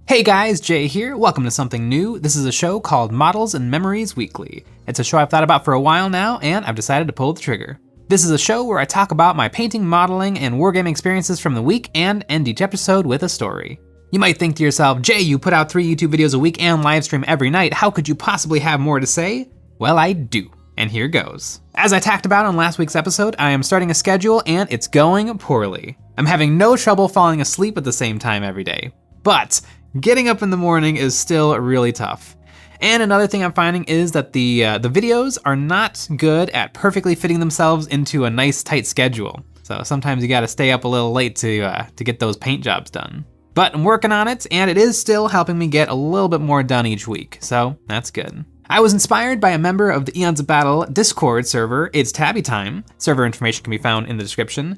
Hey guys, Jay here. Welcome to something new. This is a show called Models and Memories Weekly. It's a show I've thought about for a while now, and I've decided to pull the trigger. This is a show where I talk about my painting, modeling, and wargaming experiences from the week and end each episode with a story. You might think to yourself, Jay, you put out 3 YouTube videos a week and live stream every night. How could you possibly have more to say? Well, I do, and here goes. As I talked about on last week's episode, I am starting a schedule and it's going poorly. I'm having no trouble falling asleep at the same time every day, but getting up in the morning is still really tough. And another thing I'm finding is that the videos are not good at perfectly fitting themselves into a nice tight schedule. So sometimes you gotta stay up a little late to get those paint jobs done. But I'm working on it, and it is still helping me get a little bit more done each week, so that's good. I was inspired by a member of the EonsOfBattle Discord server, It's Tabby Time, server information can be found in the description,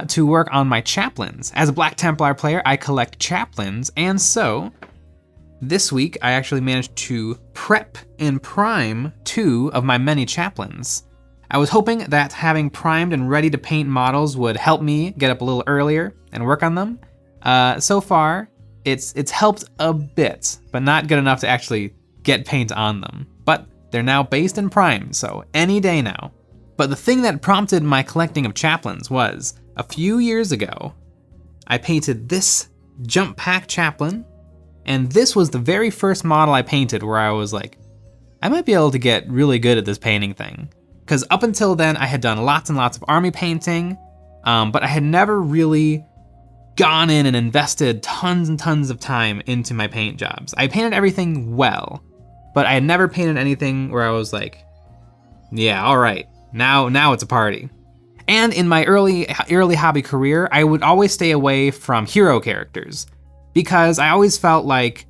to work on my Chaplains. As a Black Templar player, I collect Chaplains, and so this week I actually managed to prep and prime 2 of my many Chaplains. I was hoping that having primed and ready to paint models would help me get up a little earlier and work on them. So far, it's helped a bit, but not good enough to actually get paint on them. But they're now based and primed, so any day now. But the thing that prompted my collecting of Chaplains was, a few years ago, I painted this Jump Pack Chaplain, and this was the very first model I painted where I was like, I might be able to get really good at this painting thing. Because up until then, I had done lots and lots of army painting, but I had never really gone in and invested tons and tons of time into my paint jobs. I painted everything well, but I had never painted anything where I was like, yeah, all right. Now it's a party. And in my early hobby career, I would always stay away from hero characters because I always felt like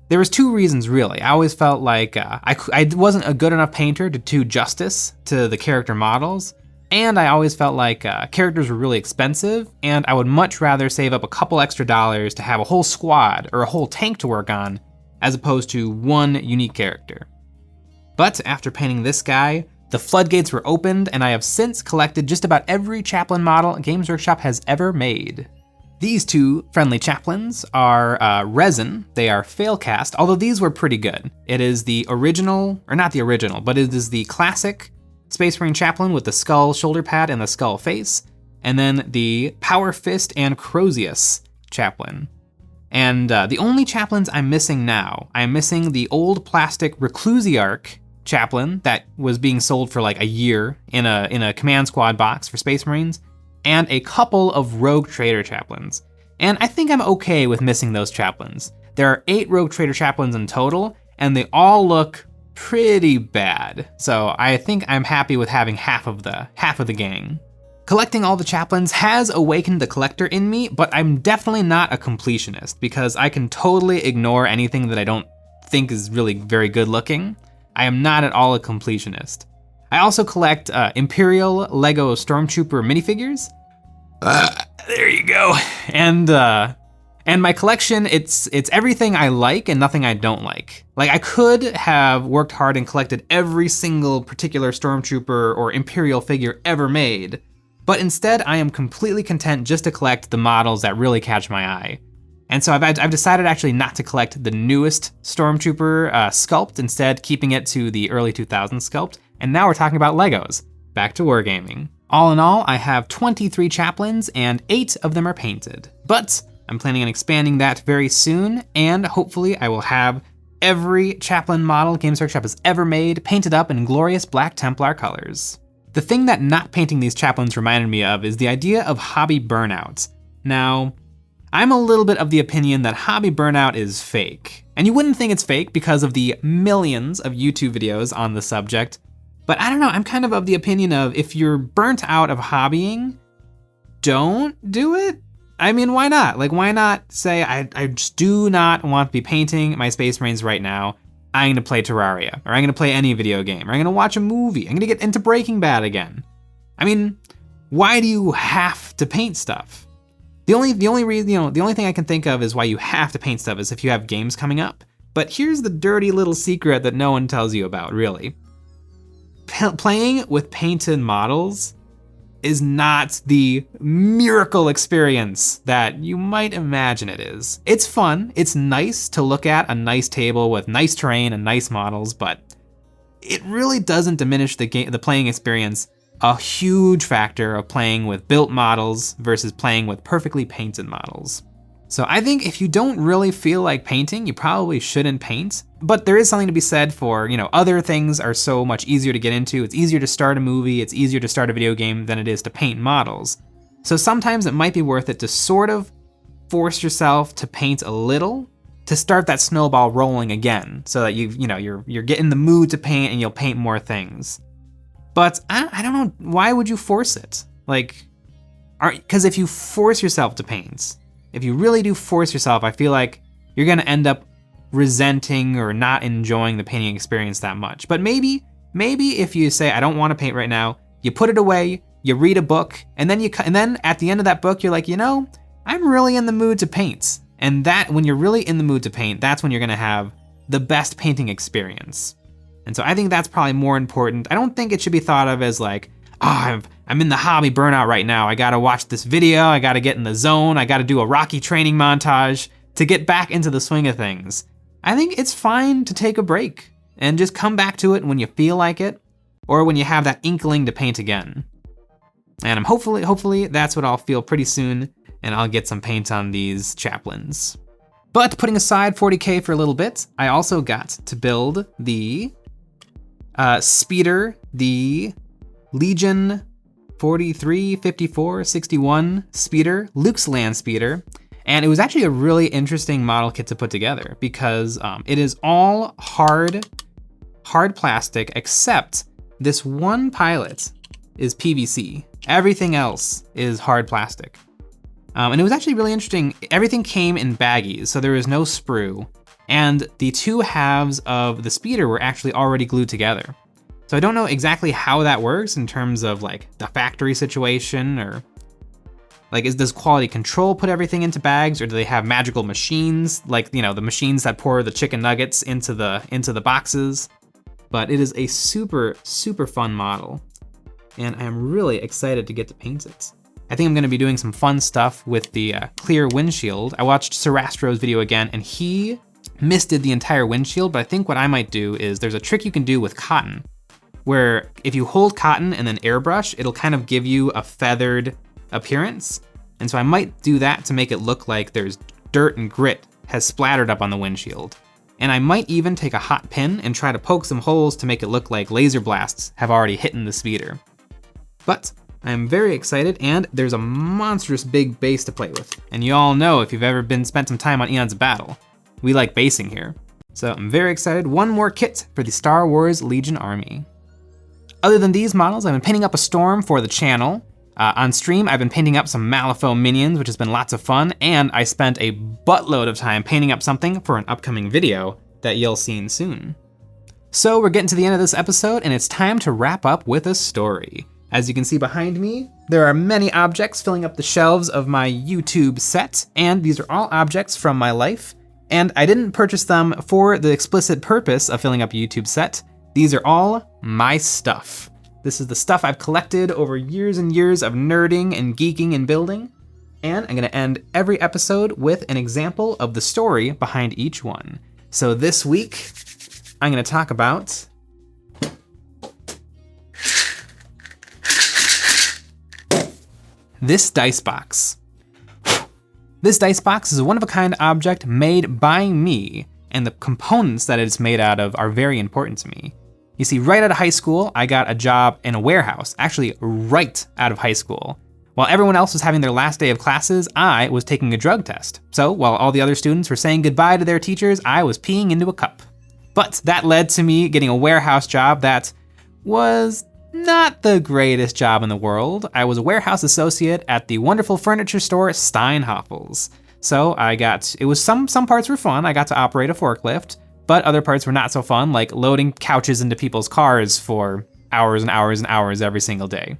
there was 2 reasons really. I always felt like I wasn't a good enough painter to do justice to the character models, and I always felt like characters were really expensive, and I would much rather save up a couple extra dollars to have a whole squad or a whole tank to work on, as opposed to one unique character. But after painting this guy, the floodgates were opened, and I have since collected just about every Chaplain model Games Workshop has ever made. These 2 friendly Chaplains are resin. They are fail cast, although these were pretty good. It is the original, or not the original, but it is the classic Space Marine Chaplain with the skull shoulder pad and the skull face, and then the Power Fist and Crozius Chaplain. And the only Chaplains I'm missing now, I'm missing the old plastic Reclusiarch Chaplain that was being sold for like a year in a command squad box for Space Marines, and a couple of Rogue Trader Chaplains. And I think I'm okay with missing those Chaplains. There are 8 Rogue Trader Chaplains in total, and they all look pretty bad. So I think I'm happy with having half of the gang. Collecting all the Chaplains has awakened the collector in me, but I'm definitely not a completionist because I can totally ignore anything that I don't think is really very good looking. I am not at all a completionist. I also collect Imperial Lego Stormtrooper minifigures. There you go. And my collection, it's everything I like and nothing I don't like. Like I could have worked hard and collected every single particular Stormtrooper or Imperial figure ever made, but instead I am completely content just to collect the models that really catch my eye. And so I've decided actually not to collect the newest Stormtrooper sculpt, instead keeping it to the early 2000s sculpt. And now we're talking about Legos. Back to wargaming. All in all, I have 23 Chaplains and 8 of them are painted. But I'm planning on expanding that very soon, and hopefully I will have every Chaplain model Games Workshop has ever made painted up in glorious Black Templar colors. The thing that not painting these Chaplains reminded me of is the idea of hobby burnout. Now, I'm a little bit of the opinion that hobby burnout is fake. And you wouldn't think it's fake because of the millions of YouTube videos on the subject. But I don't know, I'm kind of the opinion of if you're burnt out of hobbying, don't do it. I mean, why not? Like, why not say, I just do not want to be painting my Space Marines right now. I'm gonna play Terraria, or I'm gonna play any video game, or I'm gonna watch a movie. I'm gonna get into Breaking Bad again. I mean, why do you have to paint stuff? The only reason, the only thing I can think of is why you have to paint stuff is if you have games coming up. But here's the dirty little secret that no one tells you about, really. Playing with painted models is not the miracle experience that you might imagine it is. It's fun, it's nice to look at a nice table with nice terrain and nice models, but it really doesn't diminish the playing experience a huge factor of playing with built models versus playing with perfectly painted models. So I think if you don't really feel like painting, you probably shouldn't paint. But there is something to be said for, other things are so much easier to get into. It's easier to start a movie, it's easier to start a video game than it is to paint models. So sometimes it might be worth it to sort of force yourself to paint a little to start that snowball rolling again, so that you're getting the mood to paint and you'll paint more things. But I don't know, why would you force it? Because if you force yourself to paint, if you really do force yourself, I feel like you're gonna end up resenting or not enjoying the painting experience that much. But maybe if you say, I don't wanna paint right now, you put it away, you read a book, and then at the end of that book, you're like, I'm really in the mood to paint. And that, when you're really in the mood to paint, that's when you're gonna have the best painting experience. And so I think that's probably more important. I don't think it should be thought of as like, I'm in the hobby burnout right now. I gotta watch this video, I gotta get in the zone, I gotta do a Rocky training montage to get back into the swing of things. I think it's fine to take a break and just come back to it when you feel like it, or when you have that inkling to paint again. And hopefully that's what I'll feel pretty soon, and I'll get some paint on these Chaplains. But putting aside 40K for a little bit, I also got to build the speeder, the Legion 43, 54, 61 speeder, Luke's land speeder. And it was actually a really interesting model kit to put together because it is all hard plastic, except this one pilot is PVC. Everything else is hard plastic. And it was actually really interesting. Everything came in baggies, so there was no sprue. And the two halves of the speeder were actually already glued together. So I don't know exactly how that works in terms of the factory situation, or does quality control put everything into bags, or do they have magical machines, the machines that pour the chicken nuggets into the boxes? But it is a super, super fun model, and I'm really excited to get to paint it. I think I'm gonna be doing some fun stuff with the clear windshield. I watched Sarastro's video again, and he misted the entire windshield, but I think what I might do is there's a trick you can do with cotton, where if you hold cotton and then airbrush, it'll kind of give you a feathered appearance. And so I might do that to make it look like there's dirt and grit has splattered up on the windshield. And I might even take a hot pin and try to poke some holes to make it look like laser blasts have already hit the speeder. But I'm very excited, and there's a monstrous big base to play with. And you all know, if you've ever spent some time on Eons of Battle, we like basing here. So I'm very excited. One more kit for the Star Wars Legion army. Other than these models, I've been painting up a storm for the channel. On stream, I've been painting up some Malifaux minions, which has been lots of fun, and I spent a buttload of time painting up something for an upcoming video that you'll see soon. So we're getting to the end of this episode, and it's time to wrap up with a story. As you can see behind me, there are many objects filling up the shelves of my YouTube set, and these are all objects from my life, and I didn't purchase them for the explicit purpose of filling up a YouTube set. These are all my stuff. This is the stuff I've collected over years and years of nerding and geeking and building. And I'm gonna end every episode with an example of the story behind each one. So this week, I'm gonna talk about this dice box. This dice box is a one-of-a-kind object made by me, and the components that it's made out of are very important to me. You see, right out of high school, I got a job in a warehouse, actually right out of high school. While everyone else was having their last day of classes, I was taking a drug test. So while all the other students were saying goodbye to their teachers, I was peeing into a cup. But that led to me getting a warehouse job that was not the greatest job in the world. I was a warehouse associate at the wonderful furniture store Steinhoffels. So some parts were fun. I got to operate a forklift, but other parts were not so fun, like loading couches into people's cars for hours and hours and hours every single day.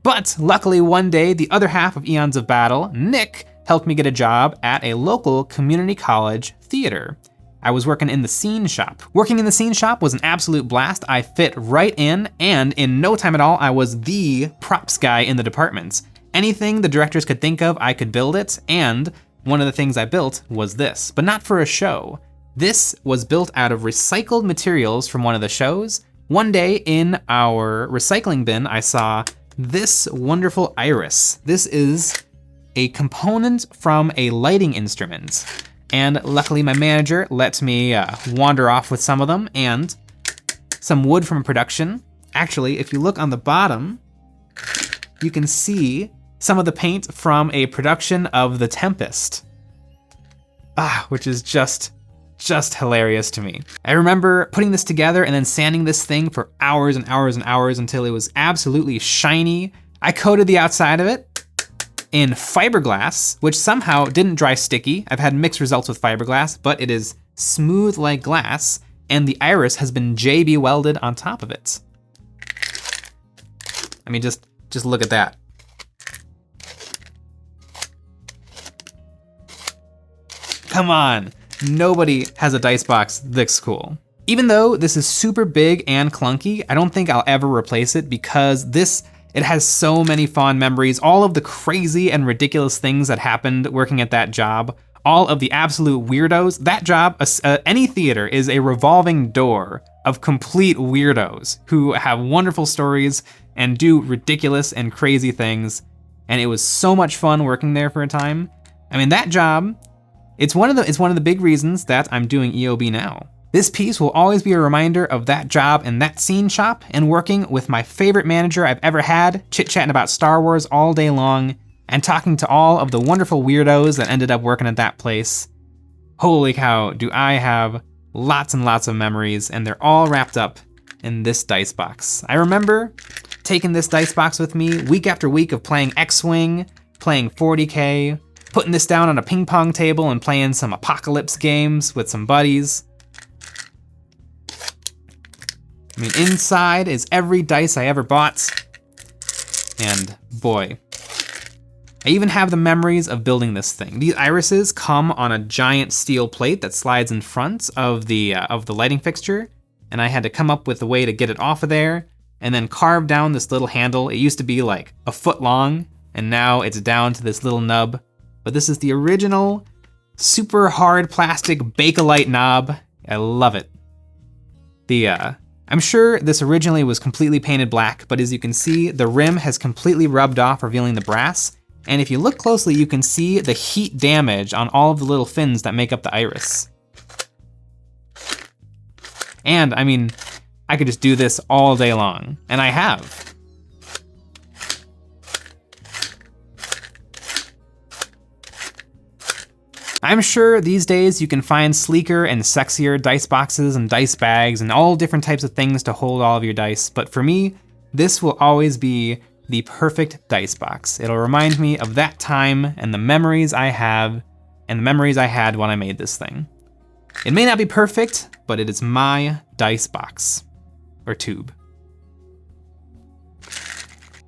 But luckily one day, the other half of Eons of Battle, Nick, helped me get a job at a local community college theater. I was working in the scene shop. Working in the scene shop was an absolute blast. I fit right in, and in no time at all, I was the props guy in the department. Anything the directors could think of, I could build it, and one of the things I built was this, but not for a show. This was built out of recycled materials from one of the shows. One day in our recycling bin, I saw this wonderful iris. This is a component from a lighting instrument. And luckily my manager let me wander off with some of them and some wood from production. Actually, if you look on the bottom, you can see some of the paint from a production of The Tempest. Which is just hilarious to me. I remember putting this together and then sanding this thing for hours and hours and hours until it was absolutely shiny. I coated the outside of it in fiberglass, which somehow didn't dry sticky. I've had mixed results with fiberglass, but it is smooth like glass, and the iris has been JB welded on top of it. I mean, just look at that. Come on, nobody has a dice box this cool. Even though this is super big and clunky, I don't think I'll ever replace it because it has so many fond memories, all of the crazy and ridiculous things that happened working at that job, all of the absolute weirdos. That job, any theater, is a revolving door of complete weirdos who have wonderful stories and do ridiculous and crazy things. And it was so much fun working there for a time. I mean, that job, it's one of the big reasons that I'm doing EOB now. This piece will always be a reminder of that job and that scene shop and working with my favorite manager I've ever had, chit-chatting about Star Wars all day long and talking to all of the wonderful weirdos that ended up working at that place. Holy cow, do I have lots and lots of memories, and they're all wrapped up in this dice box. I remember taking this dice box with me week after week of playing X-Wing, playing 40K, putting this down on a ping pong table and playing some apocalypse games with some buddies. I mean, inside is every dice I ever bought. And boy, I even have the memories of building this thing. These irises come on a giant steel plate that slides in front of the lighting fixture. And I had to come up with a way to get it off of there and then carve down this little handle. It used to be like a foot long, and now it's down to this little nub. But this is the original super hard plastic Bakelite knob. I love it. I'm sure this originally was completely painted black, but as you can see, the rim has completely rubbed off, revealing the brass. And if you look closely, you can see the heat damage on all of the little fins that make up the iris. And I mean, I could just do this all day long, and I have. I'm sure these days you can find sleeker and sexier dice boxes and dice bags and all different types of things to hold all of your dice, but for me, this will always be the perfect dice box. It'll remind me of that time and the memories I have and the memories I had when I made this thing. It may not be perfect, but it is my dice box, or tube.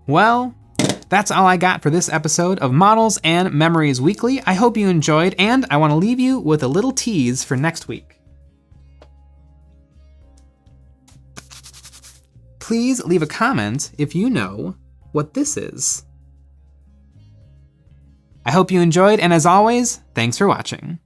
Well, that's all I got for this episode of Models and Memories Weekly. I hope you enjoyed, and I want to leave you with a little tease for next week. Please leave a comment if you know what this is. I hope you enjoyed, and as always, thanks for watching.